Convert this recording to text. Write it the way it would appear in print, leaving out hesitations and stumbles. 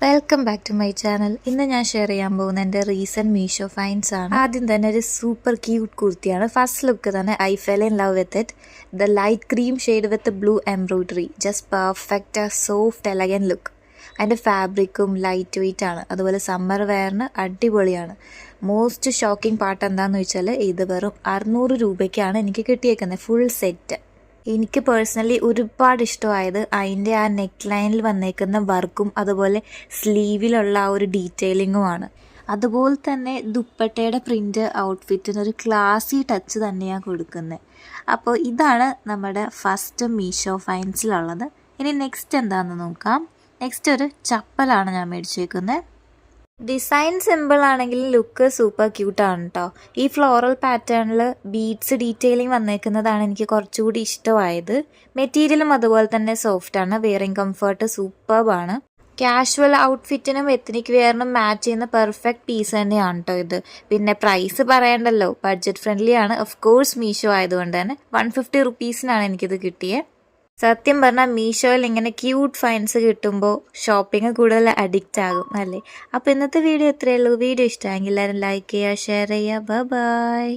Welcome back to my channel. ഇന്ന് ഞാൻ share ചെയ്യാൻ പോകുന്ന എൻ്റെ റീസെൻറ്റ് മീഷോ ഫൈൻസ് ആണ്. ആദ്യം തന്നെ ഒരു സൂപ്പർ ക്യൂട്ട് കുർത്തിയാണ്. ഫസ്റ്റ് ലുക്ക് തന്നെ I fell in love with it. The light cream shade with blue embroidery, just perfect, soft elegant look. അതിൻ്റെ ഫാബ്രിക്കും ലൈറ്റ് വെയ്റ്റ് ആണ്. അതുപോലെ സമ്മർ വെയറിന് അടിപൊളിയാണ്. മോസ്റ്റ് ഷോക്കിംഗ് പാർട്ട് എന്താണെന്ന് വെച്ചാൽ ഇത് വെറും 600 രൂപയ്ക്കാണ് എനിക്ക് കിട്ടിയേക്കുന്നത് ഫുൾ സെറ്റ്. എനിക്ക് പേഴ്സണലി ഒരുപാട് ഇഷ്ടമായത് അതിൻ്റെ ആ നെക്ക് ലൈനിൽ വന്നേക്കുന്ന വർക്കും അതുപോലെ സ്ലീവിലുള്ള ആ ഒരു ഡീറ്റെയിലിങ്ങുമാണ്. അതുപോലെ തന്നെ ദുപ്പട്ടയുടെ പ്രിൻ്റ് ഔട്ട്ഫിറ്റിനൊരു ക്ലാസി ടച്ച് തന്നെയാണ് കൊടുക്കുന്നത്. അപ്പോൾ ഇതാണ് നമ്മുടെ ഫസ്റ്റ് മീഷോ ഫൈൻസിലുള്ളത്. ഇനി നെക്സ്റ്റ് എന്താണെന്ന് നോക്കാം. നെക്സ്റ്റ് ഒരു ചപ്പലാണ് ഞാൻ മേടിച്ചേക്കുന്നത്. ഡിസൈൻ സിമ്പിൾ ആണെങ്കിലും ലുക്ക് സൂപ്പർ ക്യൂട്ടാണ് കേട്ടോ. ഈ ഫ്ലോറൽ പാറ്റേണിൽ ബീഡ്സ് ഡീറ്റെയിലിംഗ് വന്നേക്കുന്നതാണ് എനിക്ക് കുറച്ചുകൂടി ഇഷ്ടമായത്. മെറ്റീരിയലും അതുപോലെ തന്നെ സോഫ്റ്റാണ്. വെയറിങ് കംഫർട്ട് സൂപ്പർബാണ്. കാഷ്വൽ ഔട്ട്ഫിറ്റിനും എത്നിക് വെയറിനും മാച്ച് ചെയ്യുന്ന പെർഫെക്റ്റ് പീസ് തന്നെയാണ് കേട്ടോ ഇത്. പിന്നെ പ്രൈസ് പറയണ്ടല്ലോ, ബഡ്ജറ്റ് ഫ്രണ്ട്ലി ആണ്. ഓഫ് കോഴ്സ് മീഷോ ആയതുകൊണ്ട് തന്നെ 150 റുപ്പീസിനാണ് എനിക്കിത് കിട്ടിയത്. സത്യം പറഞ്ഞാൽ മീഷോയിൽ ഇങ്ങനെ ക്യൂട്ട് ഫൈൻസ് കിട്ടുമ്പോൾ ഷോപ്പിംഗ് കൂടുതൽ അഡിക്റ്റ് ആകും അല്ലേ. അപ്പോൾ ഇന്നത്തെ വീഡിയോ ഇത്രയേ ഉള്ളൂ. വീഡിയോ ഇഷ്ടമായെങ്കിൽ എല്ലാവരും ലൈക്ക് ചെയ്യുക, ഷെയർ ചെയ്യുക. ബൈ.